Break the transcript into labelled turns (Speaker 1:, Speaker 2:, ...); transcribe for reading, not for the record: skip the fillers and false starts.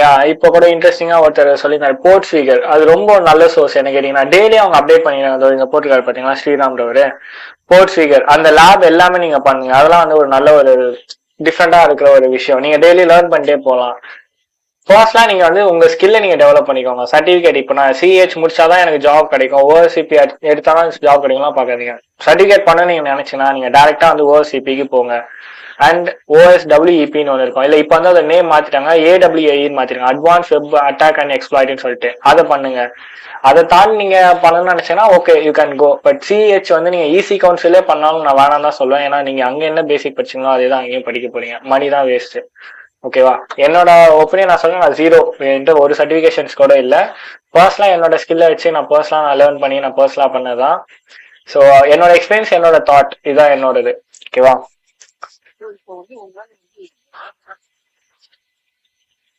Speaker 1: யா இப்போ கூட இன்ட்ரெஸ்டிங்கா ஒருத்தர் சொல்லியிருந்தாரு போர்ட் ஸ்பீக்கர். அது ரொம்ப நல்ல சோர்ஸ் என்ன கேட்டீங்கன்னா. டெய்லி அவங்க அப்டேட் பண்ணிடுறாங்க. இந்த போர்ட்டுக்கார் பாத்தீங்கன்னா ஸ்ரீராம்ன்றவரு போர்ட் ஸ்பீக்கர் அந்த லேப் எல்லாமே நீங்க பண்ணுங்க. அதெல்லாம் வந்து ஒரு நல்ல ஒரு டிஃப்ரெண்டா இருக்கிற ஒரு விஷயம். நீங்க டெய்லி லேர்ன் பண்ணிட்டே போகலாம். ஃபர்ஸ்ட்லாம் நீங்க வந்து உங்க ஸ்கில்லை நீங்க டெவலப் பண்ணிக்கோங்க. சர்டிபிகேட் இப்போ நான் சிஹெச் முடிச்சாதான் எனக்கு ஜாப் கிடைக்கும், ஓஎஸ்சிபி எடுத்தாதான் ஜாப் கிடைக்கும்லாம் பாக்காதீங்க. சர்டிபிகேட் பண்ண நீங்க நினைச்சீங்கன்னா நீங்க டைரக்டா வந்து ஓஎஸ்சிபிக்கு போங்க. அண்ட் ஓஎஸ்டபிள்யூஇபின்னு ஒன்று இருக்கும். இல்ல இப்போ வந்து அதை நேம் மாத்திட்டாங்க, ஏடபிள்யூஐன்னு மாத்திருக்காங்க, அட்வான்ஸ் வெப் அட்டாக் அண்ட் எக்ஸ்ப்ளாய்ட்னு சொல்லிட்டு. அதை பண்ணுங்க. அதை தாண்டி நீங்க பண்ணணும்னு நினைச்சீங்கன்னா okay you can go. But CH வந்து நீங்க ஈசி கவுன்சிலே பண்ணாலும் நான் வேணாம் தான் சொல்லுவேன். ஏன்னா நீங்க அங்க என்ன பேசிக் படிச்சீங்களோ அதே தான் அங்கேயும் படிக்க போறீங்க. மணி தான் வேஸ்ட். ஓகேவா? என்னோட ஒப்பீனியன் நான் சொல்றேன், நான் ஜீரோ. என்கிட்ட ஒரு சர்டிபிகேஷன்ஸ் கூட இல்லை. பர்சனலா என்னோட ஸ்கில்லை வச்சு நான் பர்சனலா நான் லேர்ன் பண்ணி நான் பர்சனலா பண்ணதான். ஸோ என்னோட எக்ஸ்பீரியன்ஸ், என்னோட தாட், இதான் என்னோடது. ஓகேவா?